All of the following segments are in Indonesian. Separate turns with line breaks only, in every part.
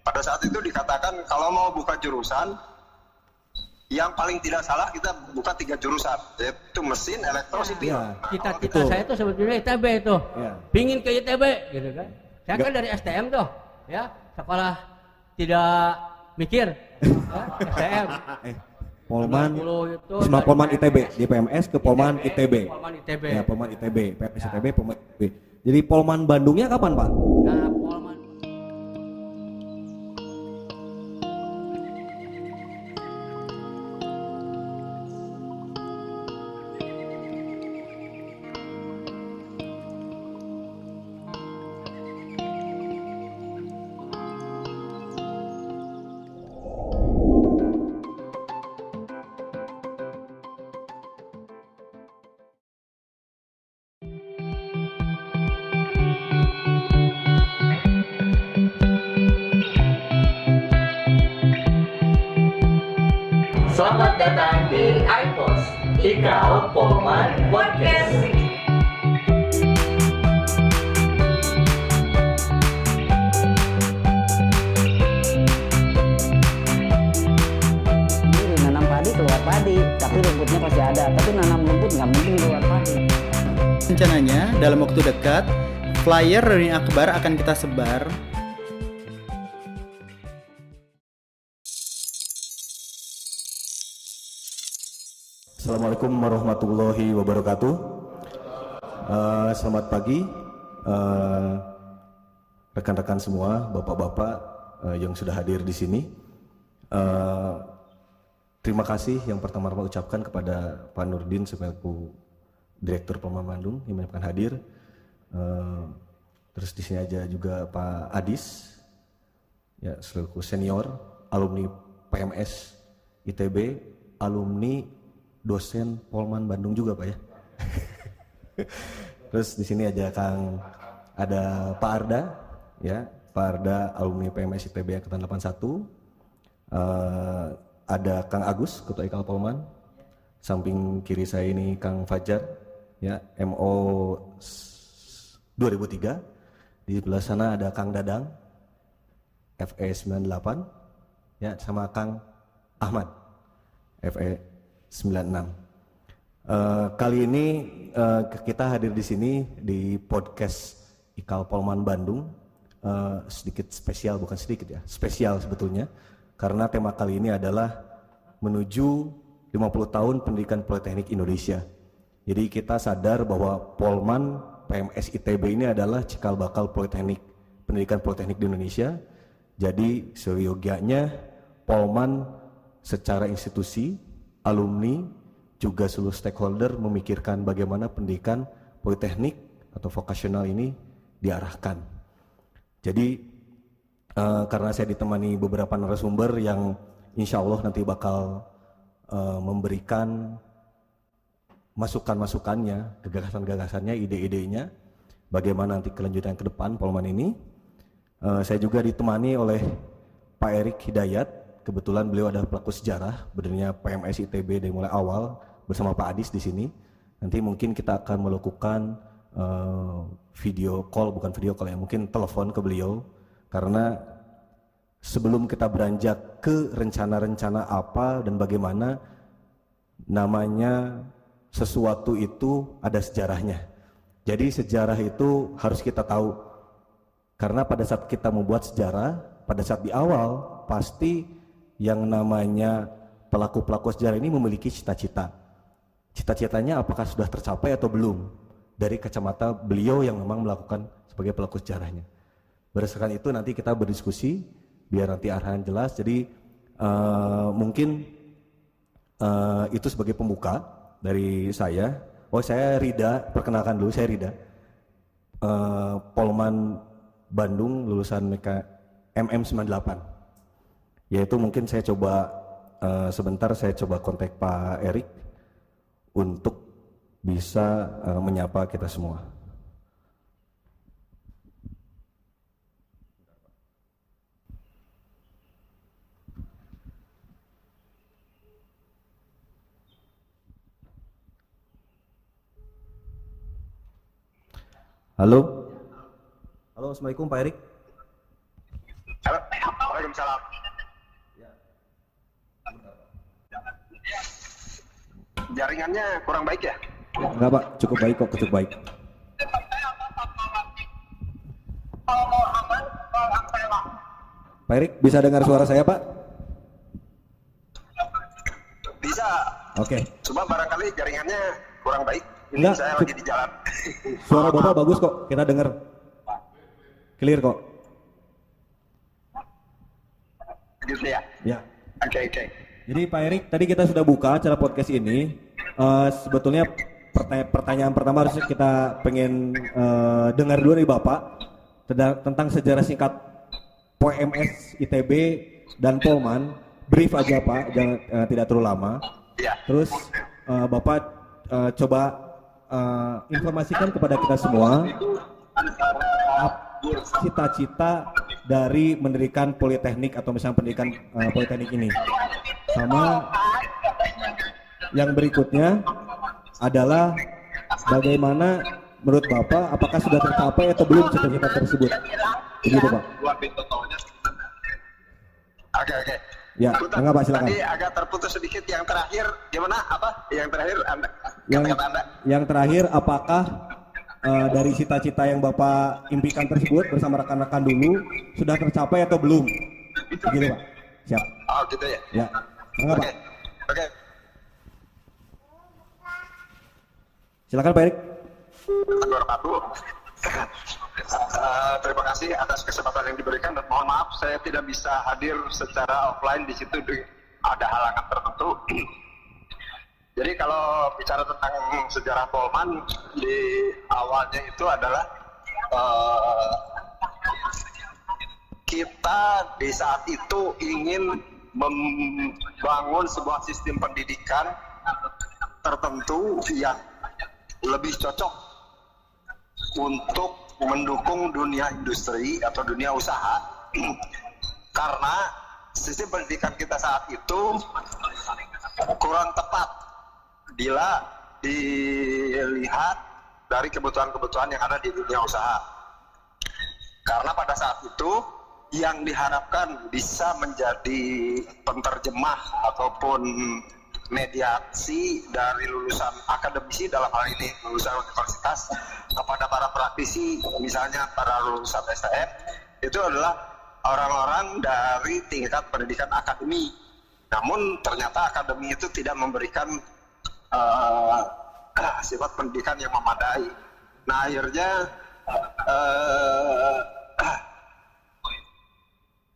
pada saat itu dikatakan kalau mau buka jurusan yang paling tidak salah kita buka 3 jurusan, yaitu mesin, elektro, sipil.
Ya.
Cita-cita saya itu sebetulnya ITB itu, pingin ke ITB gitu kan. Saya kan dari STM tuh, ya sekolah tidak mikir, ya, STM.
Polman,
itu
Isma Polman ITB, di PMS ke Polman ITB.
Polman ITB.
Ya, Polman ITB, PMS ITB, Polman ITB. Jadi Polman Bandungnya kapan, Pak?
Nah, Polman
Selamat datang di iPos, Ikal Polman Podcast.
Jadi nanam padi keluar padi, tapi rumputnya pasti ada. Tapi nanam rumput nggak mungkin keluar padi.
Rencananya dalam waktu dekat, flyer reuni akbar akan kita sebar.
Assalamualaikum warahmatullahi wabarakatuh. Selamat pagi rekan-rekan semua, bapak-bapak yang sudah hadir di sini. Terima kasih yang pertama-tama ucapkan kepada Pak Nurdin selaku Direktur Polman Bandung yang menyempatkan hadir. Terus di sini aja juga Pak Adis, ya selaku senior alumni PMS ITB, alumni dosen Polman Bandung juga Pak ya. Terus di sini aja ada Pak Arda, ya Pak Arda alumni PMS ITB angkatan 81. Ada Kang Agus Ketua Ikal Polman. Samping kiri saya ini Kang Fajar, ya MO 2003. Di sebelah sana ada Kang Dadang FE 98, ya sama Kang Ahmad FE 96. Kali ini kita hadir di sini di podcast Ikal Polman Bandung, sedikit spesial, bukan sedikit ya, spesial sebetulnya, karena tema kali ini adalah menuju 50 tahun pendidikan Politeknik Indonesia. Jadi kita sadar bahwa Polman PMS ITB ini adalah cikal bakal Politeknik, pendidikan Politeknik di Indonesia. Jadi seyogianya Polman secara institusi, alumni, juga seluruh stakeholder memikirkan bagaimana pendidikan politeknik atau vokasional ini diarahkan. Jadi karena saya ditemani beberapa narasumber yang insya Allah nanti bakal memberikan masukan-masukannya, gagasan-gagasannya, ide-idenya, bagaimana nanti kelanjutan ke depan Polman ini. Saya juga ditemani oleh Pak Erik Hidayat. Kebetulan beliau adalah pelaku sejarah berdirinya PMS ITB dari mulai awal bersama Pak Adis di sini. Nanti mungkin kita akan melakukan video call, bukan video call ya, mungkin telepon ke beliau, karena sebelum kita beranjak ke rencana-rencana apa dan bagaimana, namanya sesuatu itu ada sejarahnya. Jadi sejarah itu harus kita tahu, karena pada saat kita membuat sejarah, pada saat di awal pasti yang namanya pelaku-pelaku sejarah ini memiliki cita-cita. Cita-citanya apakah sudah tercapai atau belum, dari kacamata beliau yang memang melakukan sebagai pelaku sejarahnya. Berdasarkan itu nanti kita berdiskusi biar nanti arahan jelas. Jadi mungkin itu sebagai pembuka dari saya. Oh, saya Rida, perkenalkan dulu, saya Rida, Polman Bandung, lulusan MM98. Yaitu mungkin saya coba sebentar saya coba kontak Pak Erik untuk bisa menyapa kita semua. Halo. Halo, Assalamualaikum Pak Erik.
Halo, Waalaikumsalam. Jaringannya kurang baik ya?
Enggak Pak, cukup baik kok, cukup baik. Pak Erik, bisa dengar suara saya Pak?
Bisa.
Oke.
Cuma barangkali jaringannya kurang baik. Ini
Enggak,
saya lagi di jalan.
Suara Bapak bagus kok, kita dengar. Clear kok.
Gitu ya?
Ya.
Oke.
Jadi Pak Erik, tadi kita sudah buka acara podcast ini. Sebetulnya pertanyaan pertama harusnya kita pengen dengar dulu dari Bapak tentang sejarah singkat POMS, ITB, dan Polman. Brief aja Pak, jangan tidak terlalu lama.
Ya.
Terus Bapak coba informasikan kepada kita semua cita-cita dari mendirikan politeknik atau misalnya pendidikan politeknik ini. Sama yang berikutnya adalah bagaimana menurut Bapak apakah sudah tercapai atau belum cita-cita tersebut. Begitu Pak.
Oke.
Ya, enggak Pak, silakan.
Tadi agak terputus sedikit. Yang terakhir gimana? Apa? Yang terakhir Anda?
Yang terakhir apakah dari cita-cita yang Bapak impikan tersebut bersama rekan-rekan dulu sudah tercapai atau belum? Begitu Pak. Siap.
Oh gitu ya.
Ya. Enggak Pak.
Oke.
Silakan Pak Erik.
Terima kasih atas kesempatan yang diberikan dan mohon maaf saya tidak bisa hadir secara offline, di situ ada halangan tertentu. Jadi kalau bicara tentang sejarah Polman, di awalnya itu adalah kita di saat itu ingin membangun sebuah sistem pendidikan tertentu yang lebih cocok untuk mendukung dunia industri atau dunia usaha, karena sistem pendidikan kita saat itu kurang tepat bila dilihat dari kebutuhan-kebutuhan yang ada di dunia usaha. Karena pada saat itu yang diharapkan bisa menjadi penterjemah ataupun mediasi dari lulusan akademisi, dalam hal ini lulusan universitas, kepada para praktisi, misalnya para lulusan STM, itu adalah orang-orang dari tingkat pendidikan akademi. Namun ternyata akademi itu tidak memberikan sifat pendidikan yang memadai. Nah akhirnya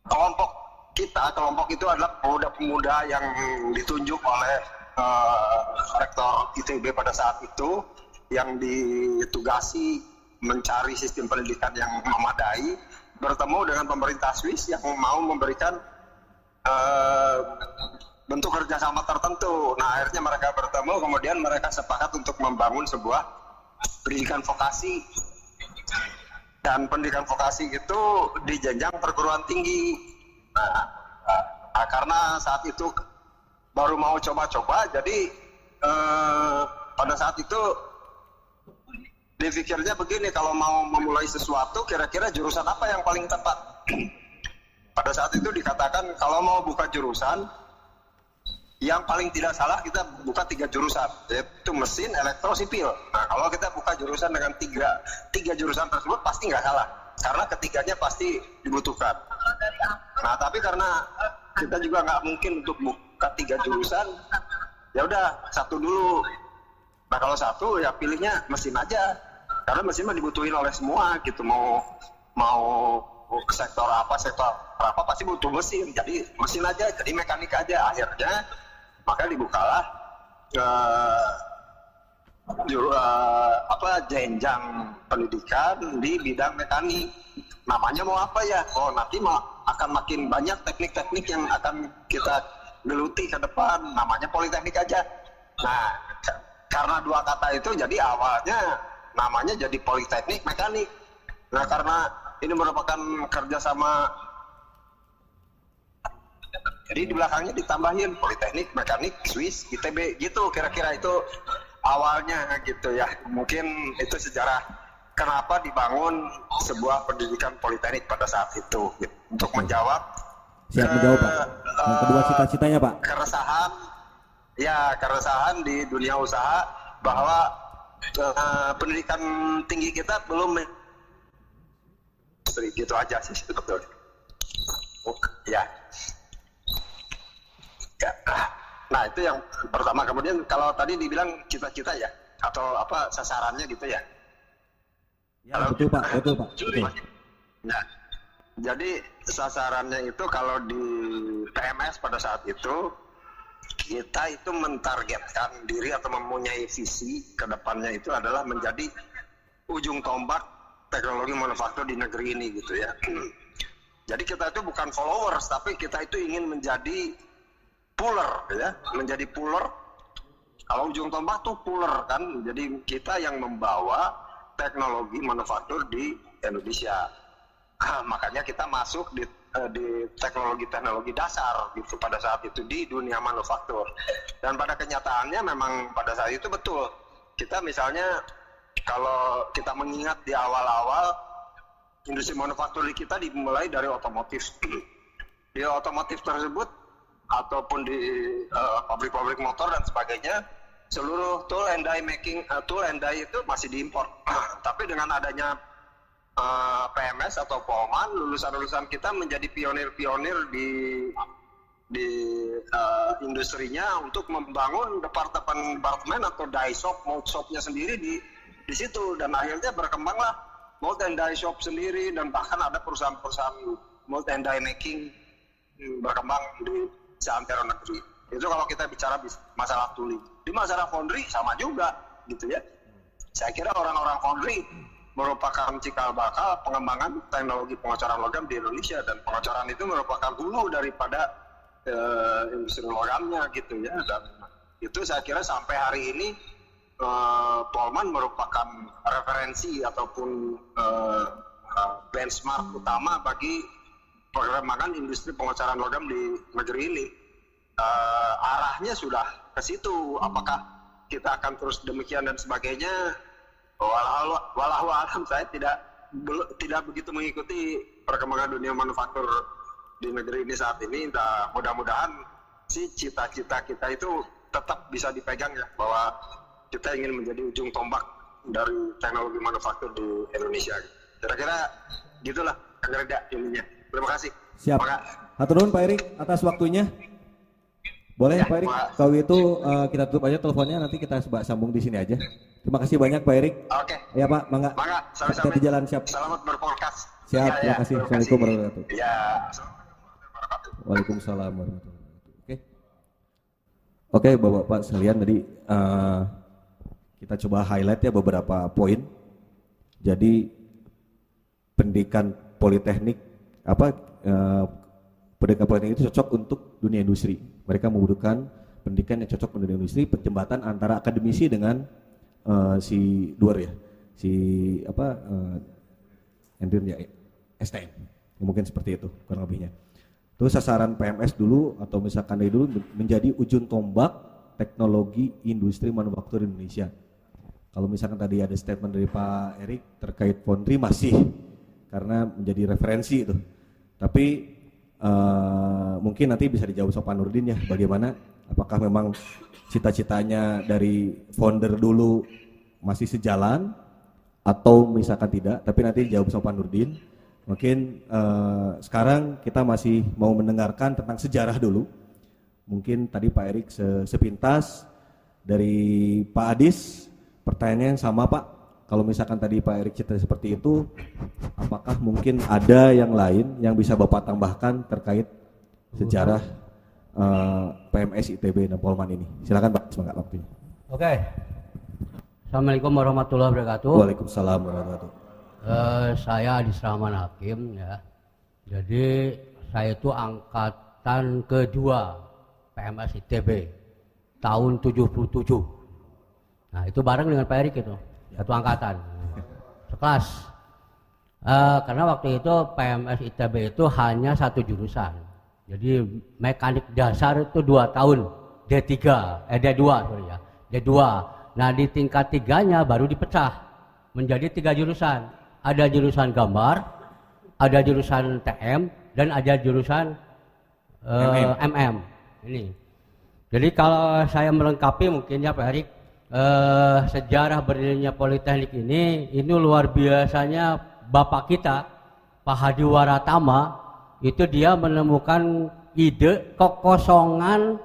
kelompok itu adalah pemuda-pemuda yang ditunjuk oleh rektor ITB pada saat itu, yang ditugasi mencari sistem pendidikan yang memadai, bertemu dengan pemerintah Swiss yang mau memberikan bentuk kerjasama tertentu. Nah akhirnya mereka bertemu, kemudian mereka sepakat untuk membangun sebuah pendidikan vokasi. Dan pendidikan vokasi itu di jenjang perguruan tinggi. Nah, karena saat itu baru mau coba-coba, jadi pada saat itu dipikirnya begini, kalau mau memulai sesuatu kira-kira jurusan apa yang paling tepat. Pada saat itu dikatakan kalau mau buka jurusan, yang paling tidak salah kita buka 3 jurusan, yaitu mesin, elektro, sipil. Nah kalau kita buka jurusan dengan tiga jurusan tersebut pasti nggak salah, karena ketiganya pasti dibutuhkan. Nah tapi karena kita juga nggak mungkin untuk buka 3 jurusan, ya udah satu dulu. Nah kalau satu ya pilihnya mesin aja, karena mesin mah dibutuhin oleh semua gitu, mau ke sektor apa pasti butuh mesin, jadi mesin aja, jadi mekanik aja. Akhirnya maka dibukalah jenjang pendidikan di bidang mekanik. Namanya mau apa ya? Oh nanti akan makin banyak teknik-teknik yang akan kita geluti ke depan, namanya politeknik aja. Nah karena 2 kata itu jadi awalnya namanya jadi politeknik mekanik. Nah karena ini merupakan kerjasama, jadi di belakangnya ditambahin politeknik mekanik Swiss ITB gitu, kira-kira itu awalnya gitu ya. Mungkin itu sejarah kenapa dibangun sebuah pendidikan politeknik pada saat itu gitu, untuk menjawab
Siap menjawab Pak. Yang kedua cita-citanya Pak.
Keresahan di dunia usaha bahwa pendidikan tinggi kita belum gitu aja sih betul. Ya. Nah itu yang pertama. Kemudian kalau tadi dibilang cita-cita ya atau apa sasarannya gitu ya.
Ya betul Pak. Betul.
Nah, jadi sasarannya itu kalau di PMS pada saat itu kita itu mentargetkan diri atau mempunyai visi ke depannya itu adalah menjadi ujung tombak teknologi manufaktur di negeri ini gitu ya. Jadi kita itu bukan followers, tapi kita itu ingin menjadi puller ya, menjadi puller. Kalau ujung tombak tuh puller kan, jadi kita yang membawa teknologi manufaktur di Indonesia. Makanya kita masuk di teknologi dasar gitu pada saat itu di dunia manufaktur. Dan pada kenyataannya memang pada saat itu betul. Kita misalnya kalau kita mengingat di awal-awal industri manufaktur di kita dimulai dari otomotif. Di otomotif tersebut ataupun di pabrik-pabrik motor dan sebagainya, seluruh tool and die itu masih diimpor. Tapi dengan adanya PMS atau Polman, lulusan-lulusan kita menjadi pionir-pionir di industrinya untuk membangun departemen atau die shop, mold shopnya sendiri di situ, dan akhirnya berkembanglah mold and die shop sendiri, dan bahkan ada perusahaan-perusahaan mold and die making berkembang di seantero negeri. Itu kalau kita bicara masalah tooling. Di masalah foundry sama juga gitu ya. Saya kira orang-orang foundry merupakan cikal bakal pengembangan teknologi pengocoran logam di Indonesia, dan pengocoran itu merupakan hulu daripada industri logamnya gitu ya. Dan itu saya kira sampai hari ini Polman merupakan referensi ataupun benchmark utama bagi pengembangan industri pengocoran logam di negeri ini. Arahnya sudah ke situ. Apakah kita akan terus demikian dan sebagainya? Walau alam saya tidak begitu mengikuti perkembangan dunia manufaktur di negeri ini saat ini. Nah, mudah-mudahan sih cita-cita kita itu tetap bisa dipegang ya, bahwa kita ingin menjadi ujung tombak dari teknologi manufaktur di Indonesia. Kira-kira gitulah kerja ininya. Terima kasih.
Siap. Hatur nuhun Pak Erik atas waktunya. Boleh ya, Pak Erik, kalau itu kita tutup aja teleponnya, nanti kita sambung di sini aja. Terima kasih banyak Pak Erik.
Oke.
Ya Pak, mangga.
Sama-sama.
Hati-hati jalan, siap.
Selamat berpodcast.
Siap, terima kasih. Assalamualaikum warahmatullahi wabarakatuh.
Ya.
Waalaikumsalam warahmatullahi wabarakatuh. Oke, Bapak-Bapak sekalian, tadi kita coba highlight ya beberapa poin. Jadi pendidikan politeknik pendidikan politeknik itu cocok untuk dunia industri. Mereka membutuhkan pendidikan yang cocok untuk dunia industri, penjembatan antara akademisi dengan si luar ya, STM. Mungkin seperti itu kurang lebihnya. Terus sasaran PMS dulu atau misalkan dari dulu menjadi ujung tombak teknologi industri manufaktur Indonesia. Kalau misalkan tadi ada statement dari Pak Erik terkait foundry masih karena menjadi referensi itu. Tapi mungkin nanti bisa dijawab sama Pak Nurdin ya, bagaimana apakah memang cita-citanya dari founder dulu masih sejalan atau misalkan tidak, tapi nanti dijawab sama Pak Nurdin. Mungkin sekarang kita masih mau mendengarkan tentang sejarah dulu. Mungkin tadi Pak Erik sepintas dari Pak Adis, pertanyaannya yang sama Pak. Kalau misalkan tadi Pak Erik cerita seperti itu, apakah mungkin ada yang lain yang bisa Bapak tambahkan terkait sejarah PMS ITB dan Polman ini? Silakan Pak, semangat waktunya.
Oke. Assalamualaikum warahmatullahi wabarakatuh.
Waalaikumsalam warahmatullahi wabarakatuh.
Saya Adis Rahman Hakim ya. Jadi saya itu angkatan kedua PMS ITB tahun 77. Nah itu bareng dengan Pak Erik itu, satu angkatan, sekelas. Karena waktu itu PMS ITB itu hanya satu jurusan. Jadi mekanik dasar itu 2 tahun, D2 sorry ya, D2. Nah di tingkat 3-nya baru dipecah menjadi 3 jurusan. Ada jurusan gambar, ada jurusan TM, dan ada jurusan mm. Ini. Jadi kalau saya melengkapi mungkin ya Pak Erik, sejarah berdirinya Politeknik ini luar biasanya Bapak kita, Pak Hadi Waratama, itu dia menemukan ide kekosongan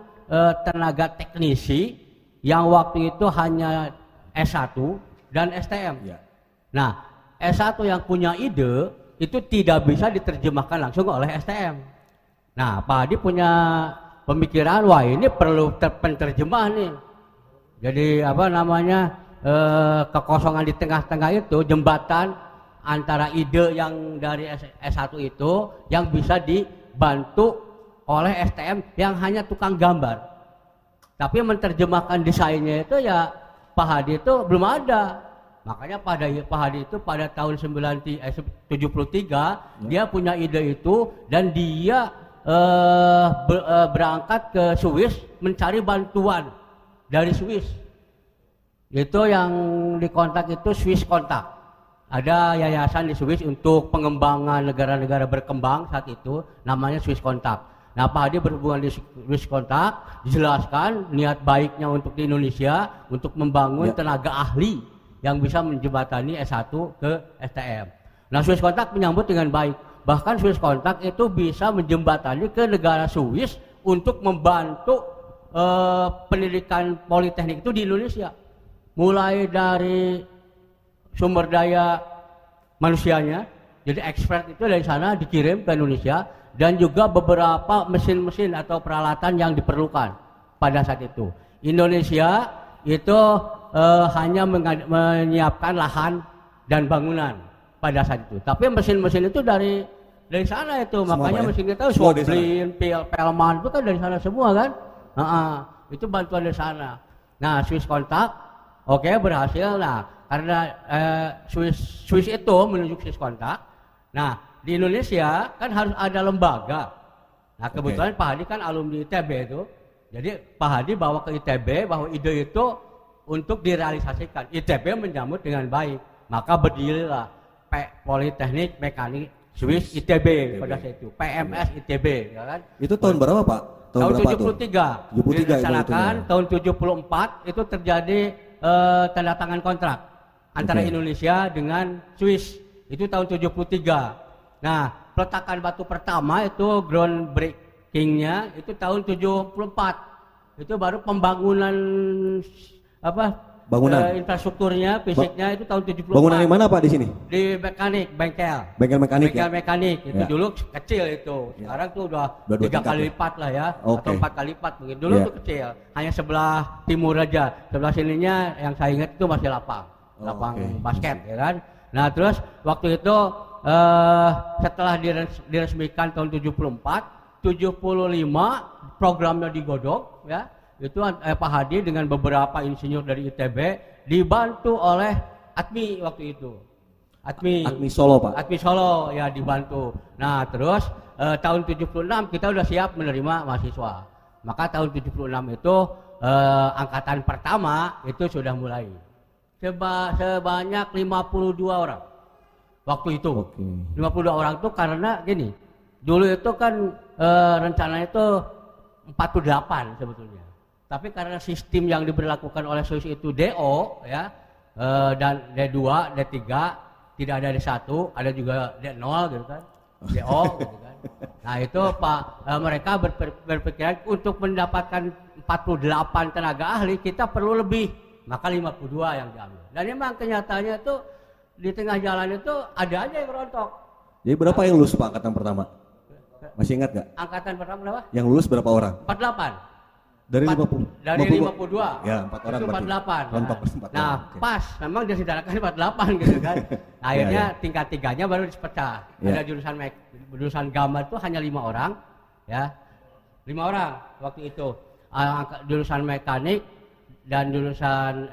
tenaga teknisi yang waktu itu hanya S1 dan STM. Ya. Nah, S1 yang punya ide itu tidak bisa diterjemahkan langsung oleh STM. Nah, Pak Hadi punya pemikiran, wah ini perlu penerjemah nih. Jadi kekosongan di tengah-tengah itu, jembatan antara ide yang dari S1 itu yang bisa dibantu oleh STM yang hanya tukang gambar. Tapi menerjemahkan desainnya itu ya Pak Hadi itu belum ada. Makanya Pak Hadi itu pada tahun 73 dia punya ide itu dan dia berangkat ke Swiss mencari bantuan dari Swiss. Itu yang dikontak itu Swiss Contact. Ada yayasan di Swiss untuk pengembangan negara-negara berkembang saat itu, namanya Swiss Contact. Nah, Pak Hadi berhubungan di Swiss Contact, dijelaskan niat baiknya untuk di Indonesia untuk membangun tenaga ahli yang bisa menjembatani S1 ke STM. Nah, Swiss Contact menyambut dengan baik. Bahkan Swiss Contact itu bisa menjembatani ke negara Swiss untuk membantu pendidikan politeknik itu di Indonesia. Mulai dari sumber daya manusianya, jadi expert itu dari sana dikirim ke Indonesia, dan juga beberapa mesin-mesin atau peralatan yang diperlukan pada saat itu. Indonesia itu hanya menyiapkan lahan dan bangunan pada saat itu. Tapi mesin-mesin itu dari sana itu, semua makanya mesin kita Soblin, Pelman itu kan dari sana semua kan. Itu bantuan dari sana. Nah, Swiss Contact berhasil. Nah, karena Swiss itu menunjuk Swiss Contact. Nah, di Indonesia kan harus ada lembaga. Nah, kebetulan Pak Hadi kan alumni ITB itu. Jadi Pak Hadi bawa ke ITB bahwa ide itu untuk direalisasikan. ITB menyambut dengan baik. Maka berdirilah Politeknik Mekanik Swiss ITB pada saat itu. PMS ITB, ya kan?
Itu tahun berapa, Pak?
Tahun 73. Dilaksanakan tahun 74 itu terjadi tanda tangan kontrak antara Indonesia dengan Swiss. Itu tahun 73. Nah, peletakan batu pertama itu groundbreaking-nya itu tahun 74. Itu baru pembangunan infrastrukturnya, fisiknya itu tahun 74.
Bangunan di mana, Pak, di sini?
Di mekanik, bengkel
mekanik.
Bengkel mekanik. Itu dulu kecil itu. Sekarang tuh udah 3 kali lipat lah ya, atau 4 kali lipat mungkin. Dulu tuh kecil, hanya sebelah timur aja. Sebelah sininya yang saya ingat itu masih lapang basket, ya kan. Nah, terus waktu itu setelah diresmikan tahun 74, 75 programnya digodok, ya. Itu Pak Hadi dengan beberapa insinyur dari ITB dibantu oleh ATMI waktu itu. ATMI
Solo, Pak.
ATMI Solo ya dibantu. Nah, terus tahun 76 kita udah siap menerima mahasiswa. Maka tahun 76 itu angkatan pertama itu sudah mulai. Sebanyak 52 orang. Waktu itu. 52 orang itu karena gini. Dulu itu kan rencananya itu 48 sebetulnya. Tapi karena sistem yang diberlakukan oleh Swiss itu DO ya, dan D2, D3, tidak ada D1, ada juga D0 gitu kan. DO gitu kan. Nah, itu mereka berpikiran untuk mendapatkan 48 tenaga ahli kita perlu lebih. Maka 52 yang diambil. Dan memang kenyataannya itu di tengah jalan itu ada aja yang rontok.
Jadi berapa yang lulus, Pak, angkatan pertama? Masih ingat nggak?
Angkatan pertama berapa?
Yang lulus berapa orang?
48.
Dari 50?
Dari 52.
Ya, 4 orang.
Itu 48.
Rontok 4
nah,
orang.
pas. Memang disidarakan 48 gitu kan. Akhirnya tingkat 3-nya baru dipecah. Ada jurusan gambar itu hanya 5 orang. Ya. 5 orang waktu itu. Jurusan mekanik dan jurusan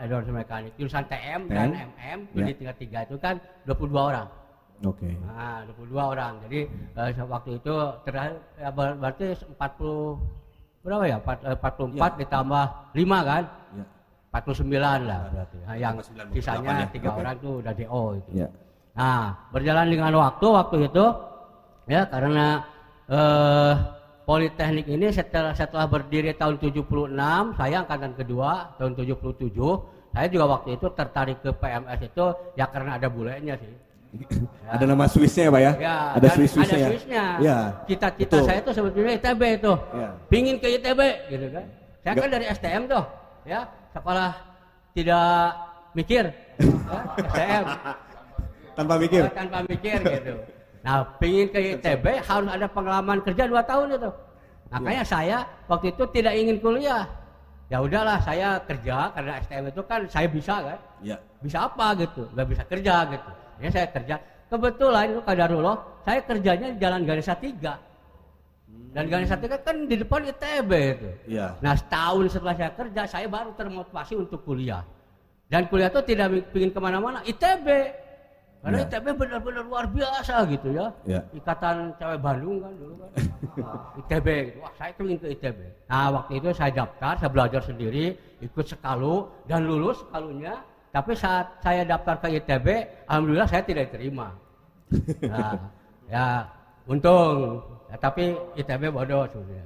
TM dan MM di tingkat 3 itu kan 22 orang. Nah, 22 orang. Jadi waktu itu terakhir berarti 40 berapa ya? 44 ditambah 5 kan? 49 lah berarti. Nah, yang sisanya 3 orang itu udah DO itu. Nah, berjalan dengan waktu itu ya karena Politeknik ini setelah berdiri tahun 76, saya angkatan kedua tahun 77. Saya juga waktu itu tertarik ke PMS itu ya karena ada bulenya sih. Ya.
Ada nama Swissnya ya Pak ya?
Ya,
ada
dan
Swiss-Swissnya
ada
ya?
Swissnya.
Ya.
Cita-cita
betul.
saya itu sebetulnya ITB itu.
Ya.
Pingin ke ITB gitu kan. Saya kan dari STM tuh, ya sekolah tidak mikir, ya, STM.
Tanpa mikir?
Tanpa mikir gitu. Nah, pingin ke ITB harus ada pengalaman kerja 2 tahun itu. Makanya saya waktu itu tidak ingin kuliah. Ya udahlah saya kerja karena STM itu kan saya bisa kan.
Ya.
Bisa apa gitu, nggak bisa kerja gitu. Ya saya kerja. Kebetulan itu kadarullah, saya kerjanya di Jalan Ganesha 3. Dan Ganesha 3 kan di depan ITB itu.
Iya.
Nah setahun setelah saya kerja, saya baru termotivasi untuk kuliah. Dan kuliah itu tidak ingin kemana-mana, ITB. Karena
Ya.
ITB benar-benar luar biasa gitu ya.
Ya.
Ikatan Cewek Bandung kan dulu kan. Nah, ITB gitu. Wah saya ingin ke ITB. Nah waktu itu saya daftar, saya belajar sendiri, ikut sekalu dan lulus sekalunya. Tapi saat saya daftar ke ITB, alhamdulillah saya tidak diterima. Nah, ya untung. Ya, tapi ITB bodoh sebenarnya.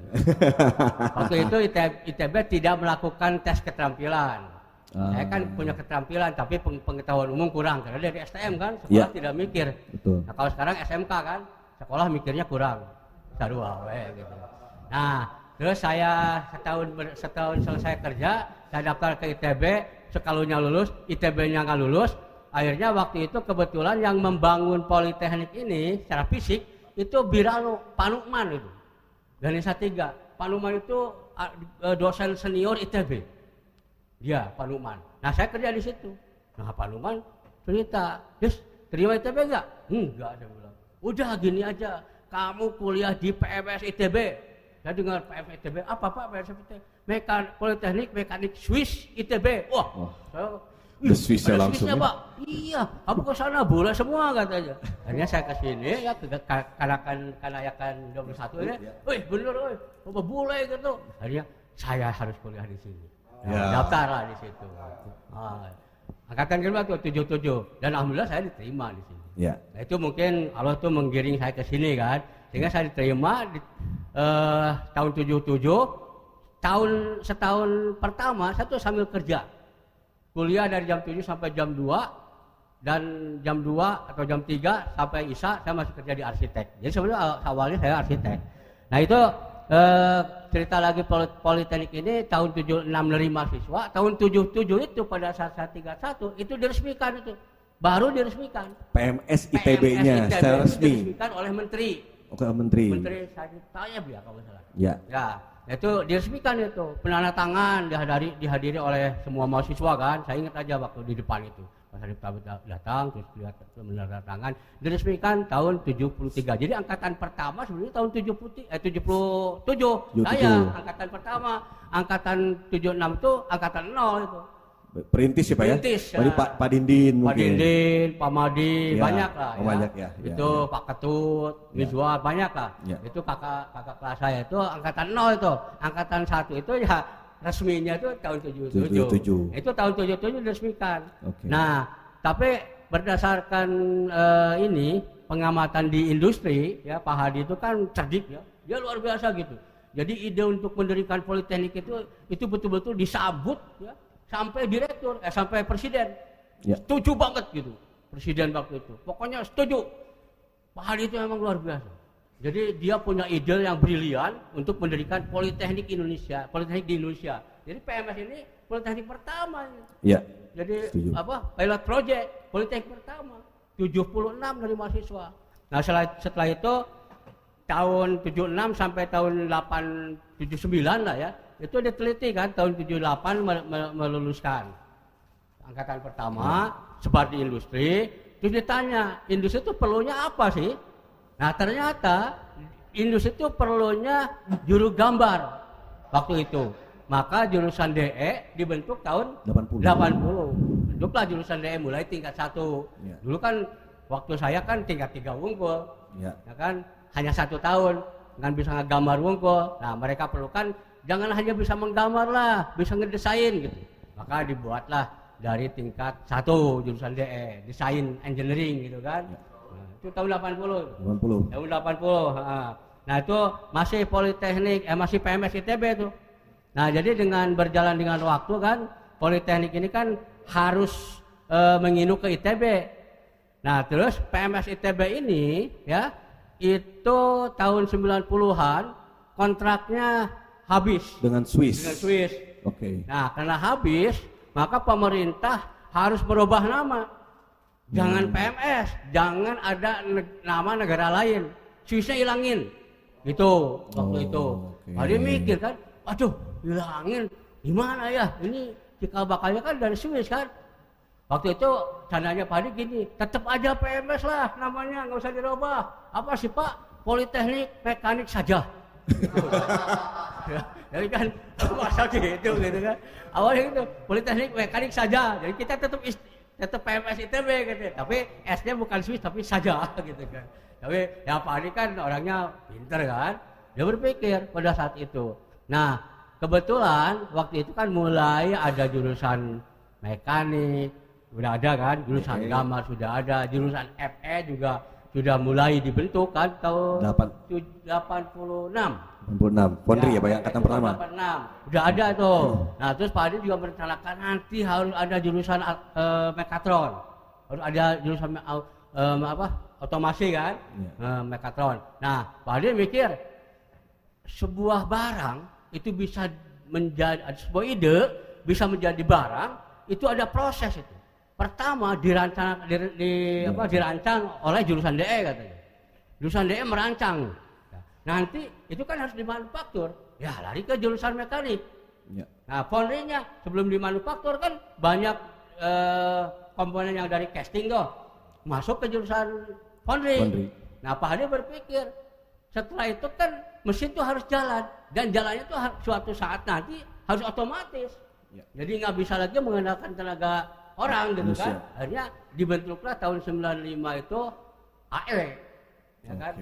Waktu itu ITB tidak melakukan tes keterampilan. Saya kan punya keterampilan, tapi pengetahuan umum kurang. Karena dari STM kan, sekolah tidak mikir.
Betul.
Nah kalau sekarang SMK kan, sekolah mikirnya kurang. Sarua, gitu. Nah, terus saya setahun selesai kerja, saya daftar ke ITB, sekalunya lulus, ITB-nya nggak lulus. Akhirnya waktu itu kebetulan yang membangun politeknik ini secara fisik itu Biralo, Pak Nukman itu. Ganesha 3. Pak Nukman itu dosen senior ITB. Dia, Pak Nukman. Nah saya kerja di situ. Nah Pak Nukman cerita, "Des, terima ITB enggak?" "Enggak," dia bilang. "Udah gini aja, kamu kuliah di PMS ITB." Saya dengar PMS ITB, apa Pak PMS ITB? Politeknik Mekanik Swiss ITB. Wah, saya
The Swiss-nya langsung
Swissnya,
ya?
Pak. Iya, kamu ke sana boleh semua katanya. Akhirnya saya ke sini ya kanayakan 21 ini. Wih, bener wih. Apa boleh gitu. Akhirnya saya harus kuliah di sini.
Ya.
Daftarlah di situ. Angkatan kedua tuh 77 dan alhamdulillah saya diterima di sini.
Ya.
Nah, itu mungkin Allah tuh menggiring saya ke sini kan. Sehingga saya diterima di tahun 77. Setahun pertama saya tuh sambil kerja. Kuliah dari jam 7 sampai jam 2 dan jam 2 atau jam 3 sampai Isya saya masih kerja di arsitek. Jadi sebenarnya awalnya saya arsitek. Nah itu cerita lagi politeknik ini tahun 76 menerima siswa, tahun 77 itu pada saat saya 31 itu diresmikan itu. Baru diresmikan.
PMS ITB-nya secara resmi.
Diresmikan oleh menteri.
Oke, menteri.
Menteri Syahid Tayyib ya kalau salah.
Ya.
Ya, itu diresmikan itu, penandatangan dihadiri oleh semua mahasiswa kan. Saya ingat aja waktu di depan itu. Pas Syahid Tayyib datang terus lihat menandatangan, diresmikan tahun 73. Jadi angkatan pertama sebenarnya tahun 77. Saya angkatan pertama, angkatan 76 itu angkatan 0 itu.
Perintis ya Pak ya?
Perintis, ya.
Jadi Pak Dindin mungkin.
Pak Dindin, Pak Madi,
Ya,
banyak lah ya.
banyak ya,
Itu
ya.
Pak Ketut, Miswar, banyak lah.
Ya.
Itu kakak kelas saya itu angkatan 0 itu. Angkatan 1 itu ya resminya itu tahun 77. Itu tahun 77 diresmikan.
Oke.
Nah, tapi berdasarkan ini pengamatan di industri ya, Pak Hadi itu kan cerdik ya. Dia luar biasa gitu. Jadi ide untuk mendirikan politeknik itu betul-betul disambut ya. Sampai direktur, sampai presiden,
Ya.
setuju banget gitu, presiden waktu itu. Pokoknya setuju. Pak Hadi itu memang luar biasa. Jadi dia punya ide yang brilian untuk mendirikan politeknik Indonesia, politeknik di Indonesia. Jadi PMS ini politeknik pertama.
Ya.
Jadi
Setuju.
pilot project politeknik pertama, 76 dari mahasiswa. Nah setelah itu tahun 76 sampai tahun 79 lah ya. Itu diteliti kan tahun 78 meluluskan angkatan pertama, sebar di industri. Terus ditanya, industri itu perlunya apa sih? Nah ternyata industri itu perlunya juru gambar waktu itu. Maka jurusan DE dibentuk tahun 80. Bentuklah jurusan DE mulai tingkat 1.
Ya.
Dulu kan waktu saya kan tingkat 3 unggul.
Ya.
Ya kan hanya 1 tahun kan bisa ngegambar unggul. Nah mereka perlukan jangan hanya bisa menggambar lah, bisa ngedesain gitu. Maka dibuatlah dari tingkat 1 jurusan DE, desain engineering gitu kan. Nah, itu tahun 80.
80.
Tahun 80. Nah itu masih Politeknik, masih PMS ITB itu. Nah jadi dengan berjalan dengan waktu kan, Politeknik ini kan harus menginduk ke ITB. Nah terus PMS ITB ini ya, itu tahun 90-an kontraknya habis.
Dengan Swiss.
Dengan Swiss.
Oke.
Nah karena habis, maka pemerintah harus merubah nama. Jangan PMS, jangan ada nama negara lain. Swissnya hilangin. Gitu waktu itu.
oke.
Dia mikir kan, aduh hilangin gimana ya? Ini cikal bakalnya kan dari Swiss kan. Waktu itu candanya Pak Hadi gini, tetap aja PMS lah namanya, nggak usah dirubah. Apa sih Pak? Politeknik Mekanik saja. Jadi kan masa gitu kan. Awalnya itu Politeknik Mekanik saja. Jadi kita tetap PMS ITB gitu. Tapi S-nya bukan Swiss tapi saja gitu kan. Tapi ya Pak Hadi kan orangnya pinter kan. Dia berpikir pada saat itu. Nah, kebetulan waktu itu kan mulai ada jurusan mekanik, sudah ada kan, jurusan gambar sudah ada, jurusan FE juga sudah mulai dibentuk kan tahun 86.
86. Pondri ya Pak ya, angkatan pertama.
86. Udah ada tuh. Nah, terus Pak Hadi juga merencanakan nanti harus ada jurusan mekatron. Harus ada jurusan otomasi kan? Mekatron. Nah, Pak Hadi mikir sebuah barang itu bisa menjadi sebuah ide bisa menjadi barang, itu ada proses itu. Pertama dirancang oleh jurusan DE katanya. Jurusan DE merancang. Nanti itu kan harus dimanufaktur. Ya lari ke jurusan mekanik. Ya. Nah foundry-nya sebelum dimanufaktur kan banyak komponen yang dari casting tuh. Masuk ke jurusan foundry. Nah Pak Hadi berpikir setelah itu kan mesin itu harus jalan. Dan jalannya itu suatu saat nanti harus otomatis. Ya. Jadi nggak bisa lagi mengandalkan tenaga orang gitu kan. Akhirnya dibentuklah tahun 95 itu AEW. Ya kan?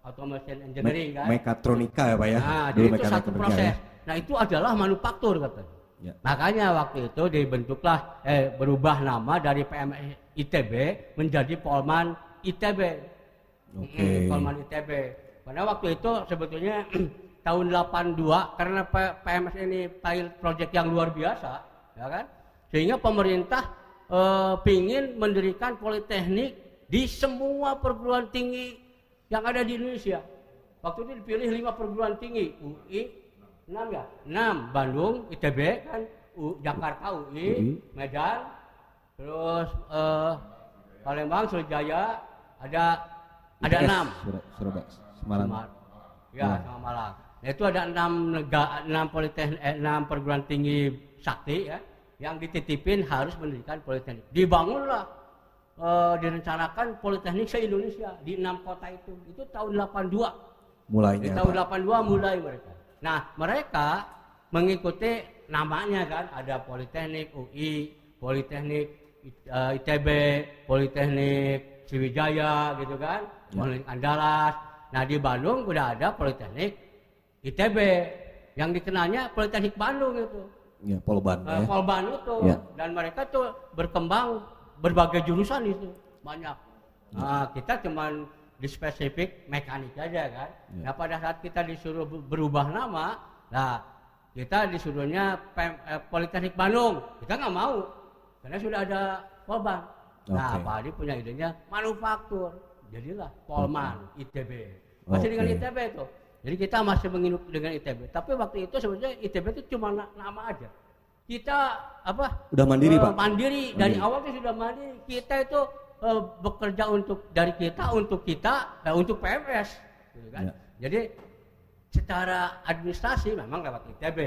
Automation Engineering kan.
Mekatronika ya Pak ya.
Nah, jadi itu satu proses. Ya. Nah, itu adalah manufaktur katanya. Ya. Makanya waktu itu dibentuklah berubah nama dari PMS ITB menjadi Polman ITB. Polman ITB. Karena waktu itu sebetulnya tahun 82 karena PMS ini pilot project yang luar biasa, ya kan? Sehingga pemerintah pingin mendirikan politeknik di semua perguruan tinggi yang ada di Indonesia. Waktu itu dipilih 5 perguruan tinggi, UI 6 ya, 6 Bandung, ITB kan, Jakarta UI, Medan, terus Palembang, Surabaya, ada 6.
Surabaya, Semarang.
Ya, sama Malang. Nah, itu ada 6 politeknik, 6 perguruan tinggi sakti ya, yang dititipin harus mendirikan politeknik. Dibangunlah, direncanakan politeknik se-Indonesia di 6 kota itu. Itu tahun 82.
Mulainya.
Di tahun 82 mulai mereka. Nah, mereka mengikuti namanya kan, ada Politeknik UI, Politeknik ITB, Politeknik Sriwijaya gitu kan, Politeknik Andalas. Nah, di Bandung udah ada Politeknik ITB, yang dikenalnya Politeknik Bandung itu.
Ya, Polban.
Polban itu. Ya. Dan mereka tuh berkembang berbagai jurusan itu, banyak. Nah, kita cuman di spesifik mekanik aja kan. Ya. Nah, pada saat kita disuruh berubah nama, nah kita disuruhnya Politeknik Bandung. Kita nggak mau, karena sudah ada Polban. Nah, Pak Hadi punya idenya manufaktur. Jadilah Polman ITB. Masih dengan ITB itu. Jadi kita masih menghidup dengan ITB. Tapi waktu itu sebenarnya ITB itu cuma nama aja. Kita udah mandiri Pak? Mandiri. Dari awal itu sudah mandiri. Kita itu bekerja untuk untuk PMS. Gitu kan? Ya. Jadi secara administrasi memang lewat ITB.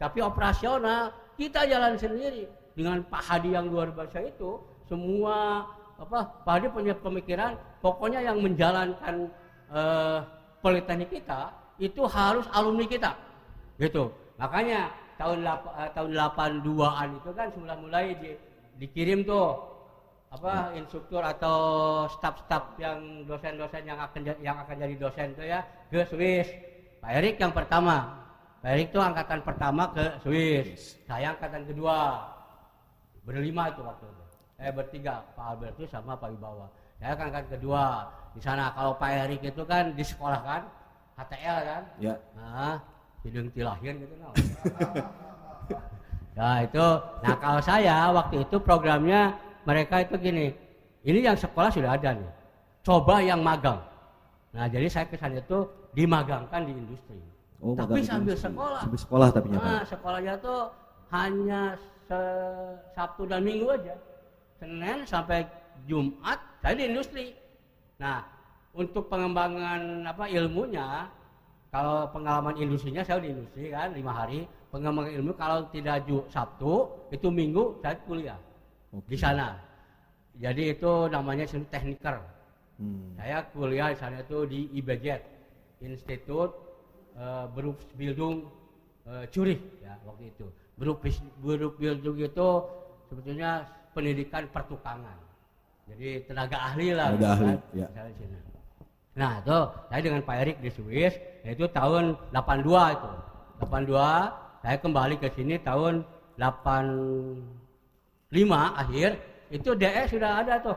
Tapi operasional kita jalan sendiri. Dengan Pak Hadi yang luar biasa itu, semua Pak Hadi punya pemikiran, pokoknya yang menjalankan politeknik kita itu harus alumni kita, gitu. Makanya tahun 82-an itu kan mulai dikirim tuh instruktur atau staf-staf yang dosen-dosen yang akan jadi dosen tuh ya ke Swiss. Pak Erik yang pertama, Pak Erik tuh angkatan pertama ke Swiss, saya angkatan kedua, berlima itu waktu itu. Bertiga, Pak Albertus sama Pak Wibawa. Saya kan angkatan kedua. Di sana kalau Pak Erik itu kan di sekolah kan, HTL kan.
Ya.
Nah, hidung tilahir gitu nah. Nah itu, nah kalau saya waktu itu programnya mereka itu gini, ini yang sekolah sudah ada nih, coba yang magang. Nah jadi saya kesana itu dimagangkan di industri.
Oh,
tapi
magang di
sambil
industri.
sekolah.
Sambil sekolah tapi nyata.
Nah sekolahnya tuh hanya Sabtu dan Minggu aja. Senin sampai Jumat saya di industri. Nah untuk pengembangan ilmunya, kalau pengalaman industrinya saya di industri kan 5 hari. Pengembangan ilmu kalau tidak Sabtu itu Minggu saya kuliah di sana. Jadi itu namanya tekniker. Saya kuliah di sana itu di IBZ, Institut Berufsbildung Zurich ya waktu itu. Berufsbildung itu sebetulnya pendidikan pertukangan. Jadi tenaga ahli lah.
Tenaga ahli,
kan?
ya.
Saya di sini. Nah itu saya dengan Pak Erik di Swiss, yaitu tahun 82 itu. 82 saya kembali ke sini tahun 85 akhir, itu DE sudah ada tuh.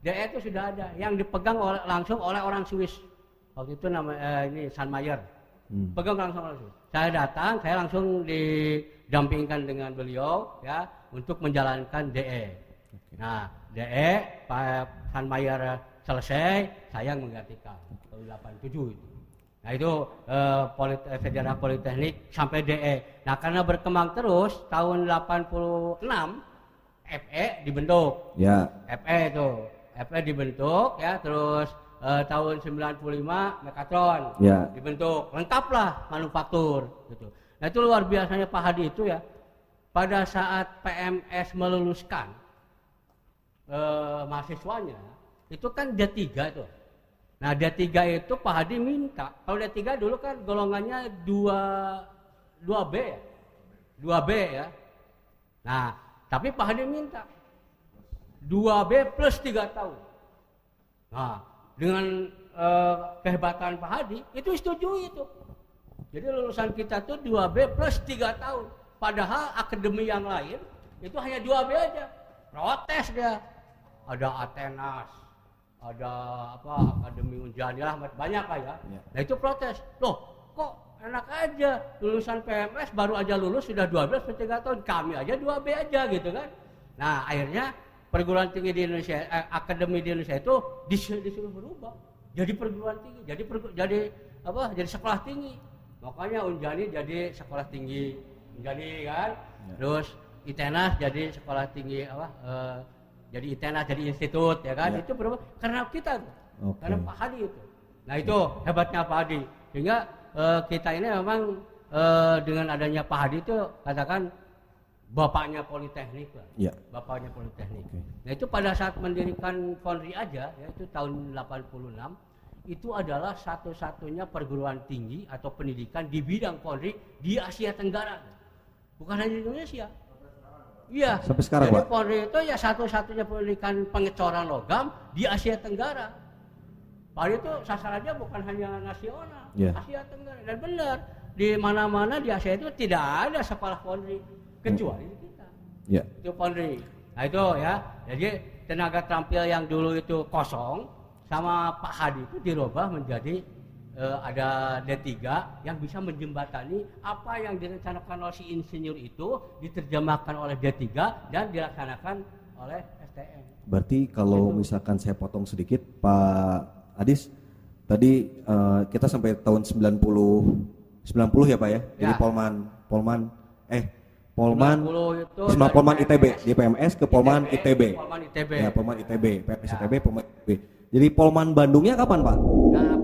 DE itu sudah ada yang dipegang langsung oleh orang Swiss. Waktu itu ini Sanmayer. Pegang langsung oleh Swiss. Saya datang, saya langsung didampingkan dengan beliau ya untuk menjalankan DE. Nah, DE Pak Sanmayer selesai, saya menggantikan tahun 87 itu. Nah itu sejarah Politeknik sampai DE. Nah karena berkembang terus tahun 86 FE dibentuk.
Ya.
FE dibentuk ya, terus tahun 95 Mekatron
Ya.
dibentuk. Lengkaplah manufaktur gitu. Nah itu luar biasanya Pak Hadi itu ya. Pada saat PMS meluluskan mahasiswanya, itu kan D3 tuh. Nah D3 itu Pak Hadi minta, kalau D3 dulu kan golongannya 2B ya, 2B ya. Nah tapi Pak Hadi minta 2B plus 3 tahun. Nah dengan kehebatan Pak Hadi itu setuju itu. Jadi lulusan kita tuh 2B plus 3 tahun. Padahal akademi yang lain itu hanya 2B aja. Protes dia. Ada Atenas, ada Akademi Unjani lah, banyak lah ya. Nah itu protes. Loh kok enak aja lulusan PMS baru aja lulus sudah 12 per 3 tahun, kami aja 2B aja gitu kan. Nah akhirnya perguruan tinggi di Indonesia, akademi di Indonesia itu disuruh berubah jadi perguruan tinggi, jadi sekolah tinggi. Makanya Unjani jadi sekolah tinggi Unjani kan. Terus Itenas jadi sekolah tinggi jadi Itenas, jadi institut ya kan. Itu berubah karena kita tuh. Karena Pak Hadi itu. Nah itu hebatnya Pak Hadi. Sehingga kita ini memang dengan adanya Pak Hadi itu katakan bapaknya Politeknik lah.
Ya.
Bapaknya Politeknik. Nah itu pada saat mendirikan Foundry aja, yaitu tahun 86, itu adalah satu-satunya perguruan tinggi atau pendidikan di bidang Foundry di Asia Tenggara. Bukan hanya di Indonesia. Iya.
Sampai sekarang,
jadi
Pak.
Foundry itu ya satu-satunya pendidikan pengecoran logam di Asia Tenggara. Foundry itu sasarannya bukan hanya nasional, Asia Tenggara. Dan benar, di mana-mana di Asia itu tidak ada sekolah Foundry kecuali di kita. Itu Foundry. Nah itu ya. Jadi tenaga terampil yang dulu itu kosong sama Pak Hadi itu dirubah menjadi ada D3 yang bisa menjembatani apa yang direncanakan oleh si insinyur itu diterjemahkan oleh D3 dan dilaksanakan oleh STM.
Berarti kalau misalkan saya potong sedikit Pak Adis, tadi kita sampai tahun 90 ya Pak ya? Jadi Polman ITB di PMS ke Polman ITB.
Polman ITB.
Ya, Polman ITB, PMS ITB, Polman ITB. Jadi Polman Bandungnya kapan Pak?
Nah,